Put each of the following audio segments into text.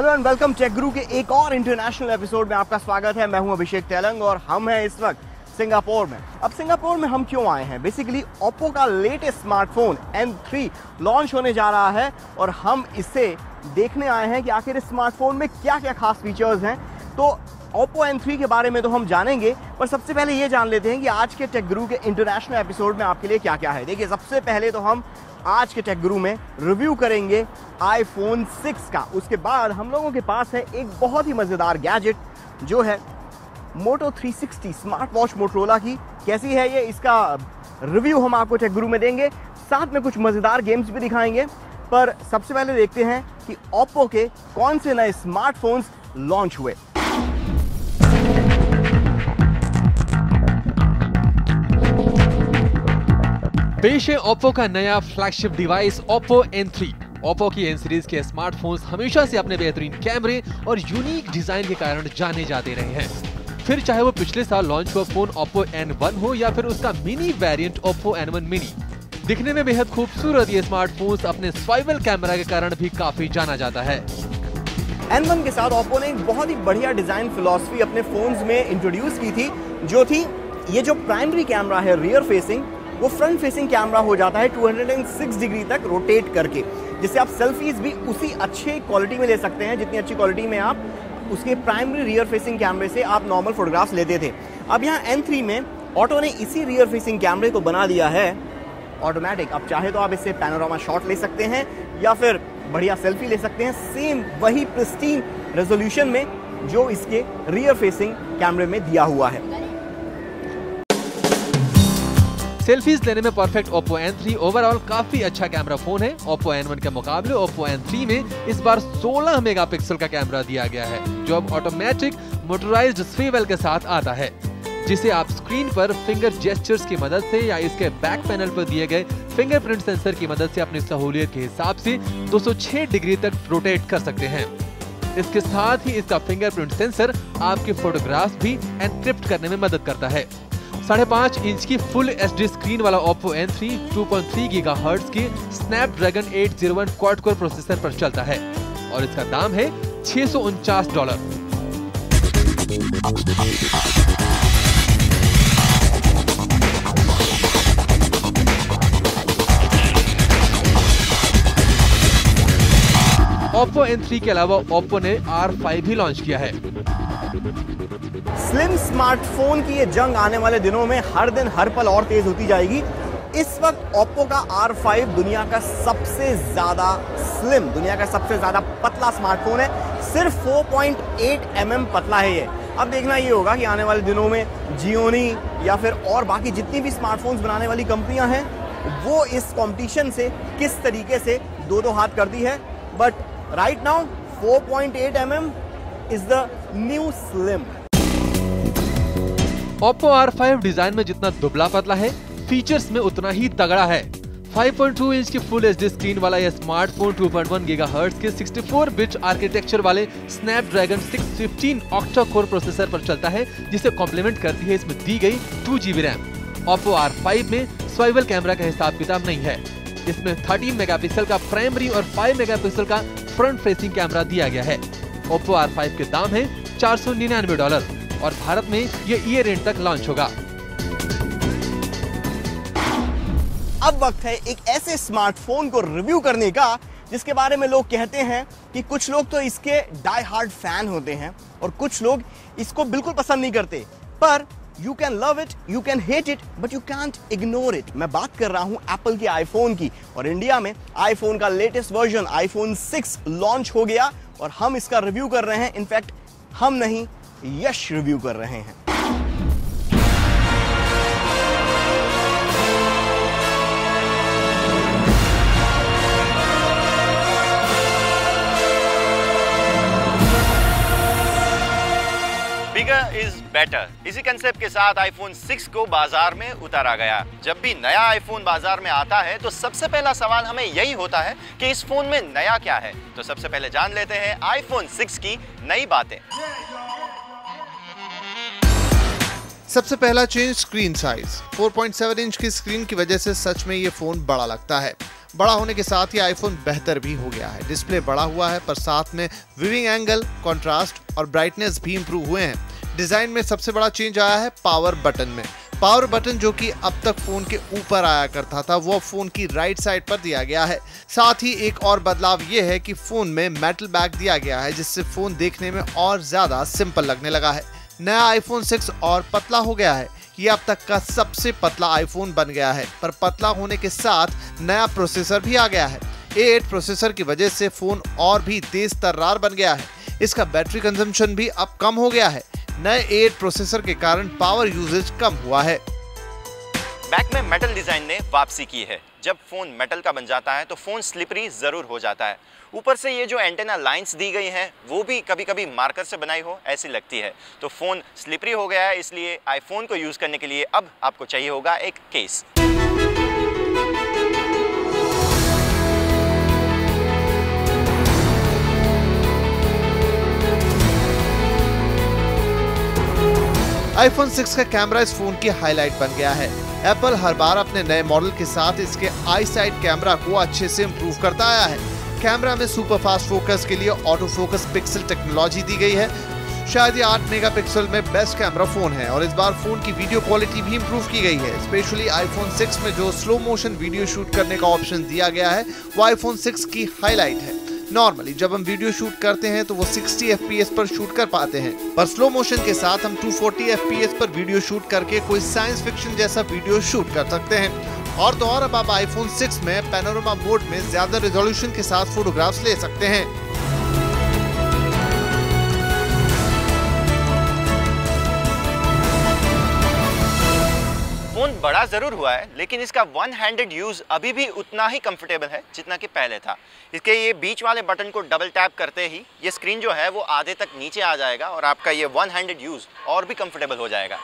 Hello and welcome take गुरु के एक और इंटरनेशनल एपिसोड में आपका स्वागत है। मैं हूं अभिषेक तेलंग और हम हैं इस वक्त सिंगापुर में। अब सिंगापुर में हम क्यों आए हैं? बेसिकली ओप्पो का लेटेस्ट स्मार्टफोन N3 लॉन्च होने जा रहा है और हम इसे देखने आए हैं कि आखिर इस स्मार्टफोन में क्या क्या खास फीचर्स हैं। तो ओप्पो N3 के बारे में तो हम जानेंगे, पर सबसे पहले ये जान लेते हैं कि आज के टेक गुरु के इंटरनेशनल एपिसोड में आपके लिए क्या क्या है। देखिए, सबसे पहले तो हम आज के टेक गुरु में रिव्यू करेंगे iPhone 6 का। उसके बाद हम लोगों के पास है एक बहुत ही मज़ेदार गैजेट जो है Moto 360 स्मार्ट वॉच मोटरोला की। कैसी है ये, इसका रिव्यू हम आपको टेक गुरु में देंगे। साथ में कुछ मज़ेदार गेम्स भी दिखाएंगे। पर सबसे पहले देखते हैं कि ओप्पो के कौन से नए स्मार्टफोन्स लॉन्च हुए। पेश है ओप्पो का नया flagship device Oppo N3। Oppo की N सीरीज के स्मार्टफोन्स हमेशा से अपने बेहतरीन कैमरे और यूनिक डिजाइन के कारण जाने जाते रहे हैं। फिर चाहे वो पिछले साल लॉन्च हुआ फोन Oppo N1 हो या फिर उसका mini variant Oppo N1 mini, दिखने में बेहद खूबसूरत ये स्मार्टफोन्स अपने स्वाइवल कैमरा के कारण भी काफी जाना जाता है। N1 के साथ ओप्पो ने एक बहुत ही बढ़िया डिजाइन फिलॉसफी अपने फोन्स में इंट्रोड्यूस की थी, जो थी ये जो प्राइमरी कैमरा है रियर फेसिंग, वो फ्रंट फेसिंग कैमरा हो जाता है 206 डिग्री तक रोटेट करके, जिससे आप सेल्फीज भी उसी अच्छे क्वालिटी में ले सकते हैं जितनी अच्छी क्वालिटी में आप उसके प्राइमरी रियर फेसिंग कैमरे से आप नॉर्मल फोटोग्राफ्स लेते थे। अब यहाँ N3 में ऑटो ने इसी रियर फेसिंग कैमरे को बना दिया है ऑटोमेटिक। अब चाहे तो आप इससे पैनोरामा शॉट ले सकते हैं या फिर बढ़िया सेल्फी ले सकते हैं, सेम वही प्रिस्टीन रेजोल्यूशन में जो इसके रियर फेसिंग कैमरे में दिया हुआ है। सेल्फीज लेने में परफेक्ट Oppo N3 ओवरऑल काफी अच्छा कैमरा फोन है। Oppo N1 के मुकाबले Oppo N3 में इस बार 16 मेगापिक्सल का कैमरा दिया गया है, जो अब ऑटोमेटिक मोटराइज्ड स्विवेल के साथ आता है, जिसे आप स्क्रीन पर फिंगर जेस्चर्स की मदद से या इसके बैक पैनल पर दिए गए फिंगरप्रिंट सेंसर की मदद से अपनी सहूलियत के हिसाब से 206 डिग्री तक रोटेट कर सकते हैं। इसके साथ ही इसका फिंगरप्रिंट सेंसर आपके फोटोग्राफ्स भी एनक्रिप्ट करने में मदद करता है। 5.5 इंच की फुल एचडी स्क्रीन वाला Oppo N3 2.3 गीगाहर्ट्ज की स्नैपड्रैगन 801 क्वाड कोर प्रोसेसर पर चलता है और इसका दाम है $649। Oppo N3 के अलावा Oppo ने R5 भी लॉन्च किया है। स्लिम स्मार्टफोन की ये जंग आने वाले दिनों में हर दिन हर पल और तेज होती जाएगी। इस वक्त Oppo का R5 दुनिया का सबसे ज्यादा स्लिम, दुनिया का सबसे ज्यादा पतला स्मार्टफोन है। सिर्फ 4.8 mm पतला है ये। अब देखना ये होगा कि आने वाले दिनों में जियोनी या फिर और बाकी जितनी भी स्मार्टफोन्स बनाने वाली कंपनियां हैं, वो इस कॉम्पिटिशन से किस तरीके से दो हाथ करती है। But right now 4.8 mm is the new slim. Oppo R5 design में जितना दुबला पतला है, फीचर्स में उतना ही तगड़ा है। 5.2 इंच की फुल एचडी स्क्रीन वाला यह स्मार्टफोन 2.1 गीगाहर्ट्ज के 64 बिट आर्किटेक्चर वाले स्नैपड्रैगन 615 ऑक्टा कोर प्रोसेसर पर चलता है, जिसे कॉम्प्लीमेंट करती है इसमें दी गई 2GB रैम। Oppo R5 में स्वाइवल कैमरा का हिसाब किताब नहीं है। इसमें 13 मेगापिक्सल का प्राइमरी और 5 मेगापिक्सल का फ्रंट फेसिंग कैमरा दिया गया है। Oppo R5 के दाम है $499 और भारत में ये ईयर एंड तक लॉन्च होगा। अब वक्त है एक ऐसे स्मार्टफोन को रिव्यू करने का जिसके बारे में लोग कहते हैं कि कुछ लोग तो इसके डाई हार्ड फैन होते हैं और कुछ लोग इसको बिल्कुल पसंद नहीं करते। पर you can love it, you can hate it, but you can't ignore it. मैं बात कर रहा हूं एप्पल के आईफोन की, और इंडिया में आईफोन का लेटेस्ट वर्जन iPhone 6 लॉन्च हो गया और हम इसका रिव्यू कर रहे हैं। इनफैक्ट हम नहीं, यश रिव्यू कर रहे हैं। बिगर इज बेटर, इसी कंसेप्ट के साथ iPhone 6 को बाजार में उतारा गया। जब भी नया आईफोन बाजार में आता है तो सबसे पहला सवाल हमें यही होता है कि इस फोन में नया क्या है। तो सबसे पहले जान लेते हैं iPhone 6 की नई बातें। सबसे पहला चेंज स्क्रीन साइज। 4.7 इंच की स्क्रीन की वजह से सच में ये फोन बड़ा लगता है। बड़ा होने के साथ ही आईफोन बेहतर भी हो गया है। डिस्प्ले बड़ा हुआ है पर साथ में व्यूइंग एंगल, कंट्रास्ट और ब्राइटनेस भी इंप्रूव हुए हैं। डिजाइन में सबसे बड़ा चेंज आया है पावर बटन में। पावर बटन जो कि अब तक फोन के ऊपर आया करता था वो फोन की राइट साइड पर दिया गया है। साथ ही एक और बदलाव ये है कि फोन में मेटल बैक दिया गया है जिससे फोन देखने में और ज्यादा सिंपल लगने लगा है। नया आईफोन 6 और पतला हो गया है। ये अब तक का सबसे पतला आईफोन बन गया है, पर पतला होने के साथ नया प्रोसेसर भी आ गया है। A8 प्रोसेसर की वजह से फोन और भी तेज तर्रार बन गया है। इसका बैटरी कंजम्पशन भी अब कम हो गया है। नए A8 प्रोसेसर के कारण पावर यूजेज कम हुआ है। बैक में मेटल डिजाइन ने वापसी की है। जब फोन मेटल का बन जाता है तो फोन स्लिपरी जरूर हो जाता है। ऊपर से ये जो एंटेना लाइंस दी गई हैं वो भी कभी कभी मार्कर से बनाई हो ऐसी लगती है। तो फोन स्लिपरी हो गया है, इसलिए आईफोन को यूज करने के लिए अब आपको चाहिए होगा एक केस। आईफोन 6 का कैमरा इस फोन की हाईलाइट बन गया है। एप्पल हर बार अपने नए मॉडल के साथ इसके आई साइड कैमरा को अच्छे से इंप्रूव करता आया है। कैमरा में सुपर फास्ट फोकस के लिए ऑटो फोकस पिक्सल टेक्नोलॉजी दी गई है। शायद ये 8 मेगापिक्सल में बेस्ट कैमरा फोन है और इस बार फोन की वीडियो क्वालिटी भी इंप्रूव की गई है। स्पेशली आईफोन 6 में जो स्लो मोशन वीडियो शूट करने का ऑप्शन दिया गया है वो आईफोन 6 की हाईलाइट है। नॉर्मली जब हम वीडियो शूट करते हैं तो वो 60 FPS पर शूट कर पाते हैं, पर स्लो मोशन के साथ हम 240 FPS पर वीडियो शूट करके कोई साइंस फिक्शन जैसा वीडियो शूट कर सकते हैं। और तो और अब आप आईफोन 6 में पैनोरामा मोड में ज्यादा रेजोल्यूशन के साथ फोटोग्राफ्स ले सकते हैं। फोन बड़ा जरूर हुआ है लेकिन इसका वन हैंडेड यूज अभी भी उतना ही कंफर्टेबल है जितना कि पहले था। इसके ये बीच वाले बटन को डबल टैप करते ही ये स्क्रीन जो है वो आधे तक नीचे आ जाएगा और आपका ये वन हैंडेड यूज और भी कंफर्टेबल हो जाएगा।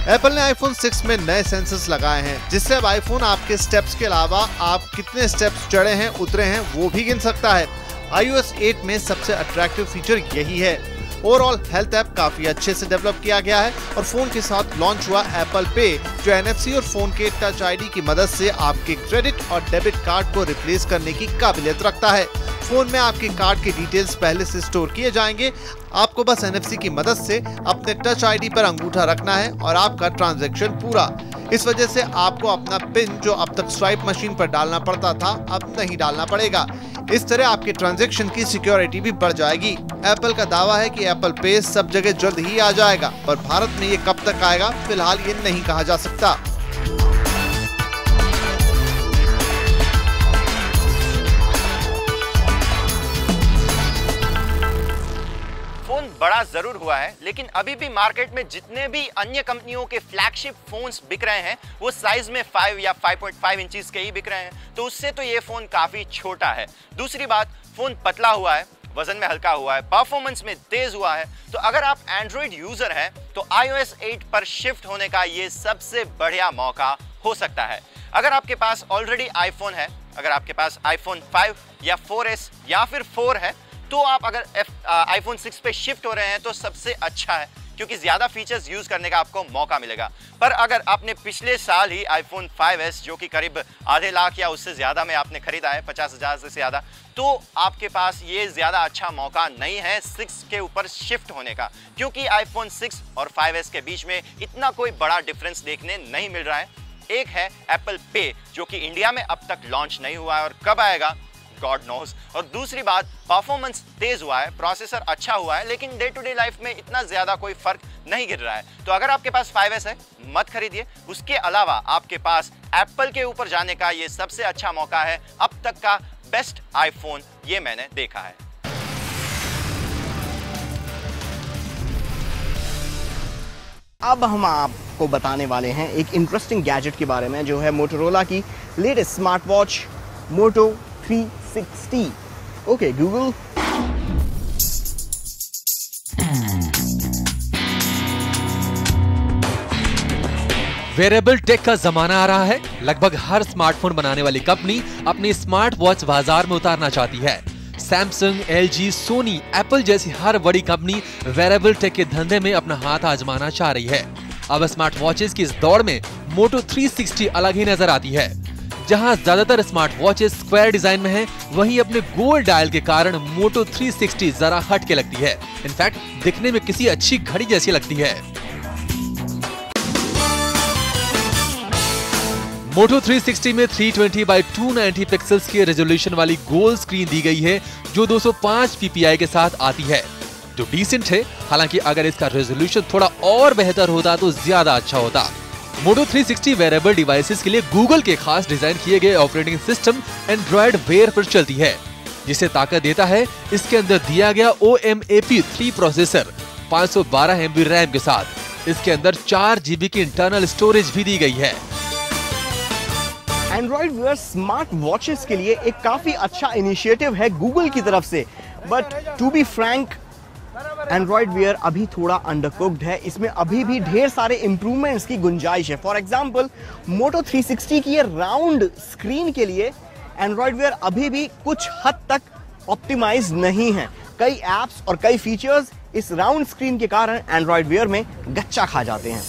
एप्पल ने आईफोन 6 में नए सेंसर्स लगाए हैं जिससे अब आईफोन आपके स्टेप्स के अलावा आप कितने स्टेप्स चढ़े हैं उतरे हैं वो भी गिन सकता है। iOS 8 में सबसे अट्रैक्टिव फीचर यही है। ओवरऑल हेल्थ ऐप काफी अच्छे से डेवलप किया गया है और फोन के साथ लॉन्च हुआ एप्पल पे जो NFC और फोन के टच ID की मदद से आपके क्रेडिट और डेबिट कार्ड को रिप्लेस करने की काबिलियत रखता है। फोन में आपके कार्ड के डिटेल्स पहले से स्टोर किए जाएंगे। आपको बस NFC की मदद से अपने टच ID पर अंगूठा रखना है और आपका ट्रांजैक्शन पूरा। इस वजह से आपको अपना पिन जो अब तक स्वाइप मशीन पर डालना पड़ता था अब नहीं डालना पड़ेगा। इस तरह आपके ट्रांजैक्शन की सिक्योरिटी भी बढ़ जाएगी। एप्पल का दावा है कि एप्पल पे सब जगह जल्द ही आ जाएगा, पर भारत में ये कब तक आएगा फिलहाल ये नहीं कहा जा सकता। फोन बड़ा जरूर हुआ है लेकिन अभी भी मार्केट में जितने भी अन्य कंपनियों के फ्लैगशिप फोन्स बिक रहे हैं वो साइज में 5 या 5.5 इंचेस के ही बिक रहे हैं, तो उससे तो ये फोन काफी छोटा है। दूसरी बात, फोन पतला हुआ है, वजन में हल्का हुआ है, परफॉर्मेंस में तेज हुआ है। तो अगर आप एंड्रॉइड यूजर हैं तो iOS 8 पर शिफ्ट होने का ये सबसे बढ़िया मौका हो सकता है। अगर आपके पास ऑलरेडी आईफोन है, अगर आपके पास आईफोन 5 या 4S या फिर 4 है, तो आप अगर आईफोन 6 पे शिफ्ट हो रहे हैं तो सबसे अच्छा है क्योंकि ज्यादा फीचर्स यूज करने का आपको मौका मिलेगा। पर अगर आपने पिछले साल ही आईफोन 5S जो कि करीब आधे लाख या उससे ज्यादा में आपने खरीदा है, 50,000 से ज्यादा, तो आपके पास ये ज्यादा अच्छा मौका नहीं है 6 के ऊपर शिफ्ट होने का, क्योंकि आईफोन 6 और 5S के बीच में इतना कोई बड़ा डिफरेंस देखने नहीं मिल रहा है। एक है एप्पल पे जो कि इंडिया में अब तक लॉन्च नहीं हुआ है और कब आएगा गॉड नोज, और दूसरी बात, परफॉर्मेंस तेज हुआ है, प्रोसेसर अच्छा हुआ है, लेकिन डे टू डे लाइफ में इतना ज्यादा कोई फर्क नहीं गिर रहा है। तो अगर आपके पास 5S है मत खरीदिए। उसके अलावा आपके पास एप्पल के ऊपर जाने का ये सबसे अच्छा मौका है, अब तक का बेस्ट आईफोन ये मैंने देखा है। अब हम आपको बताने वाले हैं एक इंटरेस्टिंग गैजेट के बारे में जो है मोटोरोला की लेटेस्ट स्मार्ट वॉच मोटो 360। Okay Google. वेरेबल टेक का जमाना आ रहा है। लगभग हर स्मार्टफोन बनाने वाली कंपनी अपनी स्मार्ट वॉच बाजार में उतारना चाहती है। सैमसंग, LG, सोनी, एप्पल जैसी हर बड़ी कंपनी वेरेबल टेक के धंधे में अपना हाथ आजमाना चाह रही है। अब स्मार्ट वॉचेस की इस दौड़ में Moto 360 अलग ही नजर आती है। जहां ज्यादातर स्मार्ट वॉचेस स्क्वायर डिजाइन में हैं, वहीं अपने गोल डायल के कारण Moto 360 जरा हट के लगती है। इनफैक्ट दिखने में किसी अच्छी घड़ी जैसी लगती है। Moto 360 में 320x290 पिक्सल्स की रेजोल्यूशन वाली गोल स्क्रीन दी गई है, जो 205 ppi के साथ आती है, जो डिसेंट है। हालांकि अगर इसका रेजोल्यूशन थोड़ा और बेहतर होता तो ज्यादा अच्छा होता। Moto 360 वेरेबल डिवाइसेस के लिए गूगल के खास डिजाइन किए गए ऑपरेटिंग सिस्टम एंड्रॉयड वेयर पर चलती है, जिसे ताकत देता है इसके अंदर दिया गया OMAP3 प्रोसेसर 512 MB रैम के साथ। इसके अंदर 4 GB की इंटरनल स्टोरेज भी दी गई है। एंड्रॉइड वेयर स्मार्ट वॉचेस के लिए एक काफी अच्छा इनिशिएटिव है गूगल की तरफ से, but to be frank Android Wear अभी थोड़ा अंडरकुक्ड है। इसमें अभी भी ढेर सारे इंप्रूवमेंट्स की गुंजाइश है। फॉर एग्जांपल Moto 360 की ये राउंड स्क्रीन के लिए एंड्रॉइड वेयर अभी भी कुछ हद तक ऑप्टिमाइज नहीं है। कई एप्स और कई फीचर्स इस राउंड स्क्रीन के कारण एंड्रॉइड वेयर में गच्चा खा जाते हैं।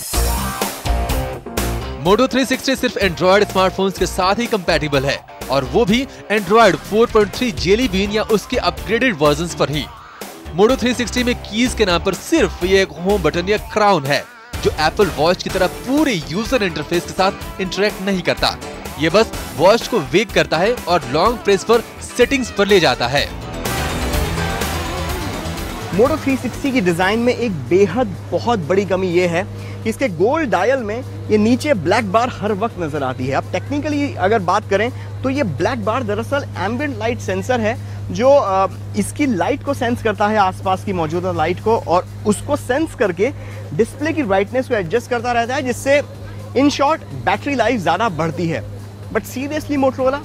Moto 360 सिर्फ एंड्रॉयड स्मार्टफोन्स के साथ ही कंपैटिबल है, और वो भी एंड्रॉयड 4.3 जेली बीन या उसके अपग्रेडेड वर्जन्स पर ही। Moto 360 में कीज के नाम पर सिर्फ ये एक होम बटन या क्राउन है, जो एप्पल वॉच की तरह पूरे यूजर इंटरफेस के साथ इंटरेक्ट नहीं करता। ये बस वॉच को वेक करता है और लॉन्ग प्रेस पर सेटिंग्स पर ले जाता है। Moto 360 की डिजाइन में एक बेहद बहुत बड़ी कमी ये है कि इसके गोल डायल में ये नीचे ब्लैक बार हर वक्त नजर आती है। अब टेक्निकली अगर बात करें तो ये ब्लैक बार दरअसल एम्बिएंट लाइट सेंसर है, जो इसकी लाइट को सेंस करता है, आसपास की मौजूदा लाइट को, और उसको सेंस करके डिस्प्ले की ब्राइटनेस को एडजस्ट करता रहता है, जिससे इन शॉर्ट बैटरी लाइफ ज्यादा बढ़ती है। बट सीरियसली मोटोरोला,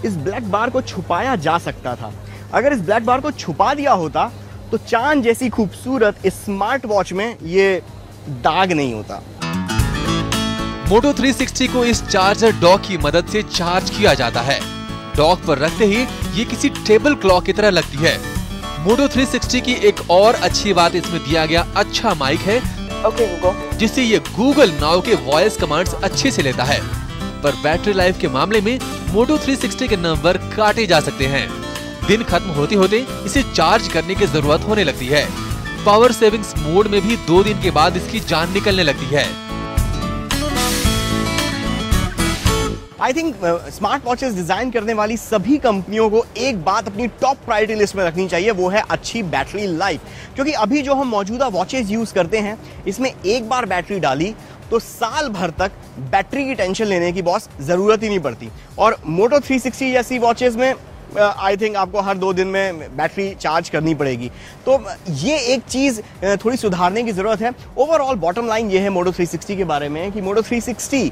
इस ब्लैक बार को छुपाया जा सकता था। अगर इस ब्लैक बार को छुपा दिया होता तो चांद जैसी खूबसूरत इस स्मार्ट वॉच में ये दाग नहीं होता। Moto 360 को इस चार्जर डॉक की मदद से चार्ज किया जाता है। डॉक पर रखते ही ये किसी टेबल क्लॉक की तरह लगती है। Moto 360 की एक और अच्छी बात इसमें दिया गया अच्छा माइक है, जिससे ये गूगल नाउ के वॉइस कमांड्स अच्छे से लेता है। पर बैटरी लाइफ के मामले में Moto 360 के नंबर काटे जा सकते हैं। दिन खत्म होते होते इसे चार्ज करने की जरूरत होने लगती है। पावर सेविंग्स मोड में भी 2 दिन के बाद इसकी जान निकलने लगती है। I think smart watches design करने वाली सभी कंपनियों को एक बात अपनी टॉप प्रायोरिटी लिस्ट में रखनी चाहिए, वो है अच्छी बैटरी लाइफ। क्योंकि अभी जो हम मौजूदा वॉचेस यूज करते हैं, इसमें एक बार बैटरी डाली तो साल भर तक बैटरी की टेंशन लेने की बॉस जरूरत ही नहीं पड़ती। और Moto 360 जैसी वॉचेस में आई थिंक आपको हर 2 दिन में बैटरी चार्ज करनी पड़ेगी। तो ये एक चीज़ थोड़ी सुधारने की ज़रूरत है। ओवरऑल बॉटम लाइन ये है Moto 360 के बारे में कि Moto 360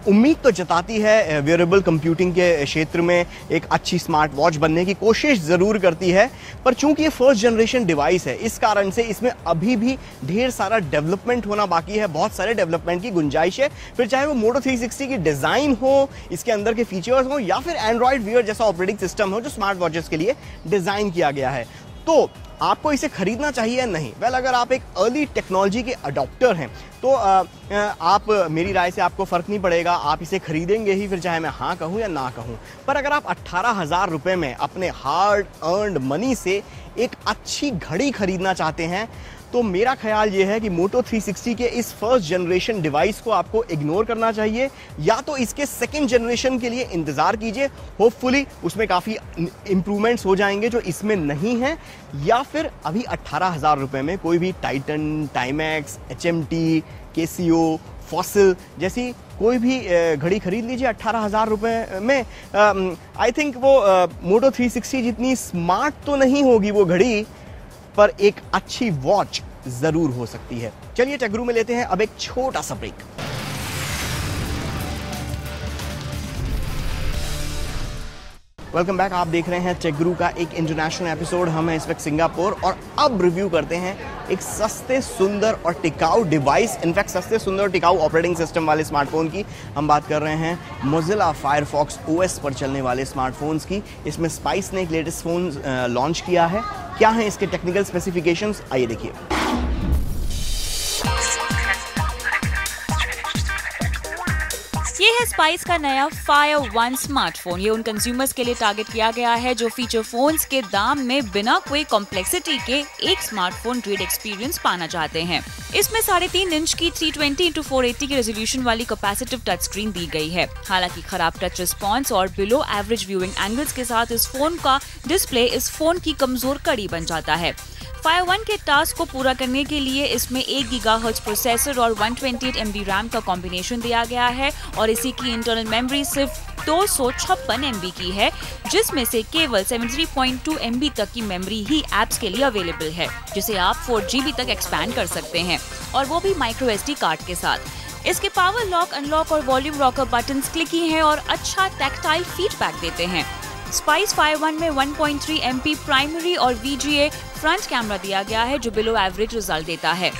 उम्मीद तो जताती है वेयरेबल कंप्यूटिंग के क्षेत्र में एक अच्छी स्मार्ट वॉच बनने की कोशिश ज़रूर करती है, पर चूंकि ये फर्स्ट जनरेशन डिवाइस है, इस कारण से इसमें अभी भी ढेर सारा डेवलपमेंट होना बाकी है, बहुत सारे डेवलपमेंट की गुंजाइश है। फिर चाहे वो Moto 360 की डिज़ाइन हो, इसके अंदर के फीचर्स हो, या फिर एंड्रॉयड वेयर जैसा ऑपरेटिंग सिस्टम हो जो स्मार्ट वॉचेस के लिए डिजाइन किया गया है। तो आपको इसे खरीदना चाहिए या नहीं? वेल, अगर आप एक अर्ली टेक्नोलॉजी के अडॉप्टर हैं तो आप, मेरी राय से आपको फर्क नहीं पड़ेगा, आप इसे खरीदेंगे ही, फिर चाहे मैं हाँ कहूँ या ना कहूँ। पर अगर आप 18,000 रुपए में अपने हार्ड अर्नड मनी से एक अच्छी घड़ी खरीदना चाहते हैं, तो मेरा ख्याल ये है कि Moto 360 के इस फर्स्ट जनरेशन डिवाइस को आपको इग्नोर करना चाहिए, या तो इसके सेकंड जनरेशन के लिए इंतजार कीजिए। होपफुली उसमें काफ़ी इंप्रूवमेंट्स हो जाएंगे जो इसमें नहीं है, या फिर अभी 18,000 रुपए में कोई भी Titan, Timex, HMT, Casio, fossil जैसी कोई भी घड़ी खरीद लीजिए 18,000 रुपए में। आई थिंक वो Moto 360 जितनी स्मार्ट तो नहीं होगी वो घड़ी, पर एक अच्छी वॉच जरूर हो सकती है। चलिए टेकगुरु में लेते हैं अब एक छोटा सा ब्रेक। Welcome back. आप देख रहे हैं टेकगुरु का एक इंटरनेशनल एपिसोड। हम हैं इस वक्त सिंगापुर और अब रिव्यू करते हैं एक सस्ते, सुंदर और टिकाऊ डिवाइस, इनफैक्ट सस्ते, सुंदर और टिकाऊ ऑपरेटिंग सिस्टम वाले स्मार्टफोन की। हम बात कर रहे हैं Mozilla Firefox OS पर चलने वाले स्मार्टफोन्स की। इसमें स्पाइस ने एक लेटेस्ट फोन लॉन्च किया है। क्या है इसके टेक्निकल स्पेसिफिकेशंस, आइए देखिए। है स्पाइस का नया Fire One स्मार्टफोन। ये उन कंज्यूमर्स के लिए टारगेट किया गया है जो फीचर फोन्स के दाम में बिना कोई कॉम्प्लेक्सिटी के एक स्मार्टफोन ग्रेड एक्सपीरियंस पाना चाहते हैं। इसमें 3.5 इंच की 320x480 की रेजोल्यूशन वाली कैपेसिटिव टच स्क्रीन दी गई है। हालांकि खराब टच रिस्पॉन्स और बिलो एवरेज व्यूइंग एंगल्स के साथ इस फोन का डिस्प्ले इस फोन की कमजोर कड़ी बन जाता है। Fire One के टास्क को पूरा करने के लिए इसमें 1 गीगाहर्ट्ज प्रोसेसर और 128 MB रैम का कॉम्बिनेशन दिया गया है और इसी की इंटरनल मेमोरी सिर्फ 256 MB की है, जिसमें से केवल 73.2 MB तक की मेमोरी ही एप्स के लिए अवेलेबल है, जिसे आप 4 GB तक एक्सपैंड कर सकते हैं और वो भी माइक्रो SD कार्ड के साथ। इसके पावर लॉक, अनलॉक और वॉल्यूम रॉकर बटन्स क्लिकी हैं और अच्छा टैक्टाइल फीडबैक देते हैं। स्पाइस Fire One में 1.3 MP प्राइमरी और VGA फ्रंट कैमरा दिया गया है जो बिलो एवरेज रिजल्ट देता है।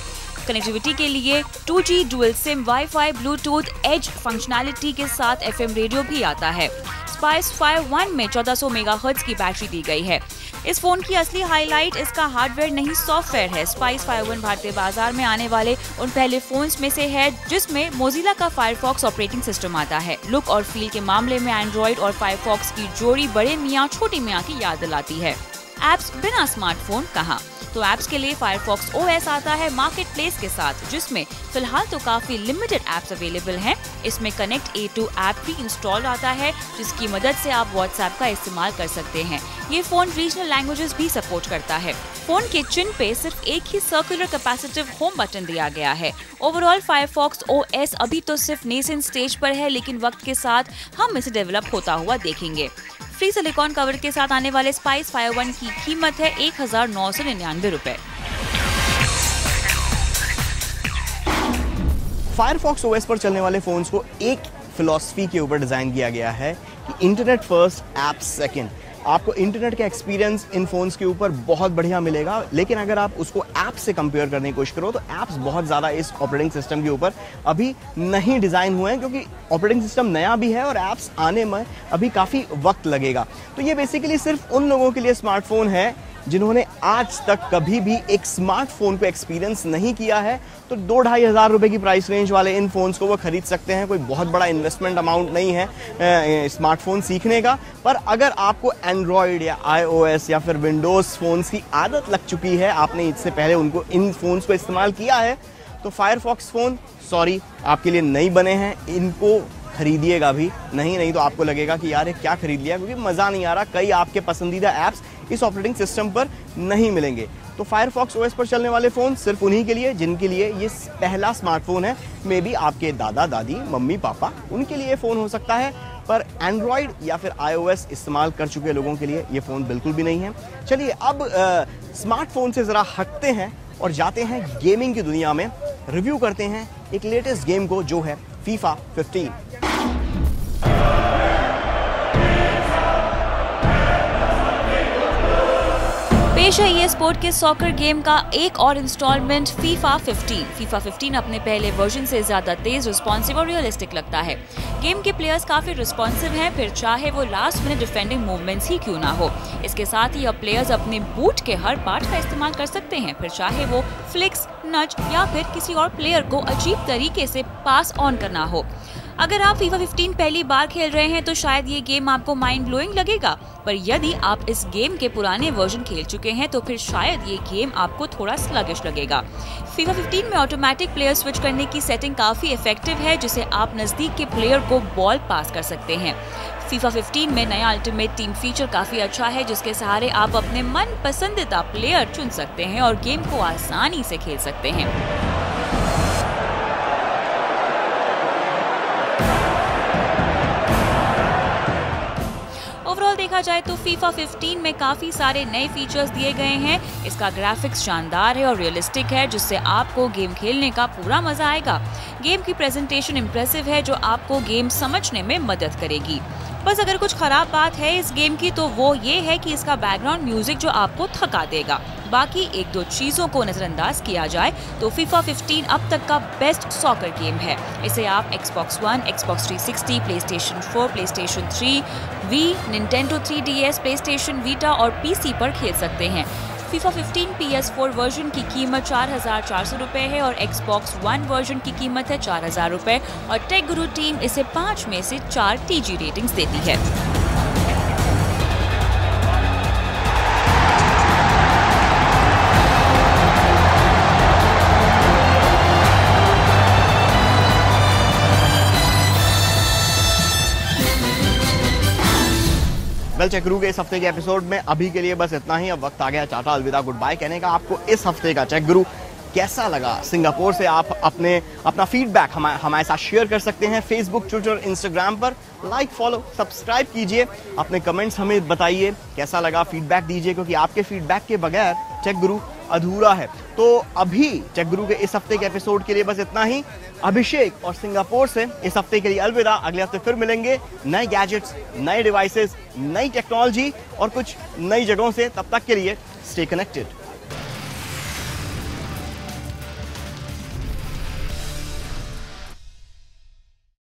कनेक्टिविटी के लिए 2G dual SIM, wifi, Bluetooth, EDGE functionality के साथ FM रेडियो भी आता है। स्पाइस Fire One में 1400 मेगाहर्ट्ज की बैटरी दी गई है। इस फोन की असली हाईलाइट इसका हार्डवेयर नहीं सॉफ्टवेयर है। स्पाइस Fire One भारतीय बाजार में आने वाले उन पहले फोन्स में से है जिसमें मोजिला का फायरफॉक्स ऑपरेटिंग सिस्टम आता है। लुक और फील के मामले में एंड्रॉइड और फायरफॉक्स की जोड़ी बड़े मियाँ छोटी मियाँ की याद दिलाती है। एप्स बिना स्मार्टफोन कहाँ? तो एप्स के लिए फायरफॉक्स OS आता है मार्केट प्लेस के साथ, जिसमें फिलहाल तो काफी लिमिटेड एप्स अवेलेबल हैं। इसमें कनेक्ट A2 ऐप भी इंस्टॉल आता है, जिसकी मदद से आप व्हाट्सएप का इस्तेमाल कर सकते हैं। ये फोन रीजनल लैंग्वेजेस भी सपोर्ट करता है। फोन के चिन पे सिर्फ एक ही सर्कुलर कैपेसिटिव होम बटन दिया गया है। ओवरऑल फायरफॉक्स OS अभी तो सिर्फ नेसेंट स्टेज पर है, लेकिन वक्त के साथ हम इसे डेवलप होता हुआ देखेंगे। फ्री सिलिकॉन कवर के साथ आने वाले स्पाइस Fire One की कीमत है 1999 रुपए। फायरफॉक्स OS पर चलने वाले फोन्स को एक फिलॉसफी के ऊपर डिजाइन किया गया है कि इंटरनेट फर्स्ट, ऐप सेकंड। आपको इंटरनेट का एक्सपीरियंस इन फोन्स के ऊपर बहुत बढ़िया मिलेगा, लेकिन अगर आप उसको ऐप से कंपेयर करने की कोशिश करो तो ऐप्स बहुत ज़्यादा इस ऑपरेटिंग सिस्टम के ऊपर अभी नहीं डिज़ाइन हुए हैं, क्योंकि ऑपरेटिंग सिस्टम नया भी है और ऐप्स आने में अभी काफ़ी वक्त लगेगा। तो ये बेसिकली सिर्फ उन लोगों के लिए स्मार्टफोन है जिन्होंने आज तक कभी भी एक स्मार्टफोन को एक्सपीरियंस नहीं किया है। तो 2-2.5 हज़ार रुपए की प्राइस रेंज वाले इन फ़ोन्स को वो खरीद सकते हैं। कोई बहुत बड़ा इन्वेस्टमेंट अमाउंट नहीं है स्मार्टफोन सीखने का। पर अगर आपको एंड्रॉयड या iOS या फिर विंडोज़ फ़ोन्स की आदत लग चुकी है, आपने इससे पहले उनको इन फ़ोन्स को इस्तेमाल किया है, तो फायरफॉक्स फ़ोन सॉरी आपके लिए नहीं बने हैं। इनको खरीदिएगा भी नहीं तो आपको लगेगा कि यार ये क्या खरीद लिया, क्योंकि मज़ा नहीं आ रहा। कई आपके पसंदीदा ऐप्स इस ऑपरेटिंग सिस्टम पर नहीं मिलेंगे। तो फायरफॉक्स OS पर चलने वाले फ़ोन सिर्फ उन्हीं के लिए जिनके लिए ये पहला स्मार्टफोन है। मे बी आपके दादा दादी, मम्मी पापा, उनके लिए फ़ोन हो सकता है, पर एंड्रॉयड या फिर iOS इस्तेमाल कर चुके लोगों के लिए ये फ़ोन बिल्कुल भी नहीं है। चलिए अब स्मार्टफोन से ज़रा हटते हैं और जाते हैं गेमिंग की दुनिया में। रिव्यू करते हैं एक लेटेस्ट गेम को जो है FIFA 15। पेश है EA स्पोर्ट के सॉकर गेम का एक और इंस्टॉलमेंट FIFA 15। FIFA 15 अपने पहले वर्जन से ज्यादा तेज, रिस्पॉन्सिव और रियलिस्टिक लगता है। गेम के प्लेयर्स काफी रिस्पॉन्सिव हैं, फिर चाहे वो लास्ट मिनट डिफेंडिंग मूवमेंट्स ही क्यों ना हो। इसके साथ ही अब प्लेयर्स अपने बूट के हर पार्ट का इस्तेमाल कर सकते हैं, फिर चाहे वो फ्लिक्स, नज या फिर किसी और प्लेयर को अजीब तरीके से पास ऑन करना हो। अगर आप FIFA 15 पहली बार खेल रहे हैं तो शायद ये गेम आपको माइंड ब्लोइंग लगेगा, पर यदि आप इस गेम के पुराने वर्जन खेल चुके हैं तो फिर शायद ये गेम आपको थोड़ा स्लगिश लगेगा। FIFA 15 में ऑटोमेटिक प्लेयर स्विच करने की सेटिंग काफी इफेक्टिव है, जिसे आप नजदीक के प्लेयर को बॉल पास कर सकते हैं। FIFA 15 में नया अल्टीमेट टीम फीचर काफी अच्छा है, जिसके सहारे आप अपने मन पसंदीदा प्लेयर चुन सकते हैं और गेम को आसानी से खेल सकते हैं। ओवरऑल देखा जाए तो FIFA 15 में काफी सारे नए फीचर्स दिए गए हैं। इसका ग्राफिक्स शानदार है और रियलिस्टिक है, जिससे आपको गेम खेलने का पूरा मजा आएगा। गेम की प्रेजेंटेशन इम्प्रेसिव है, जो आपको गेम समझने में मदद करेगी। बस अगर कुछ खराब बात है इस गेम की तो वो ये है कि इसका बैकग्राउंड म्यूजिक जो आपको थका देगा। बाकी 1-2 चीजों को नजरअंदाज किया जाए तो FIFA 15 अब तक का बेस्ट सॉकर गेम है। इसे आप Xbox One, Xbox 360, PlayStation 4, PlayStation 3, Wii, Nintendo 3DS, PlayStation Vita और PC पर खेल सकते हैं। FIFA 15 PS4 वर्जन की कीमत 4,400 रुपए है और Xbox One वर्जन की कीमत है 4,000 रुपए और टेक गुरु टीम इसे 5 में से 4 TG रेटिंग्स देती है। वेल टेक गुरु के इस हफ्ते के एपिसोड में अभी के लिए बस इतना ही। अब वक्त आ गया टाटा अलविदा गुड बाय कहने का। आपको इस हफ्ते का टेक गुरु कैसा लगा सिंगापुर से, आप अपना फीडबैक हमारे साथ शेयर कर सकते हैं फेसबुक, ट्विटर, इंस्टाग्राम पर। लाइक, फॉलो, सब्सक्राइब कीजिए, अपने कमेंट्स हमें बताइए कैसा लगा, फीडबैक दीजिए, क्योंकि आपके फीडबैक के बगैर टेक गुरु अधूरा है। तो अभी टेक गुरु के इस हफ्ते के एपिसोड के लिए बस इतना ही। अभिषेक और सिंगापुर से इस हफ्ते के लिए अलविदा। अगले हफ्ते फिर मिलेंगे नए गैजेट्स, नए डिवाइसेस, नई टेक्नोलॉजी और कुछ नई जगहों से। तब तक के लिए स्टे कनेक्टेड।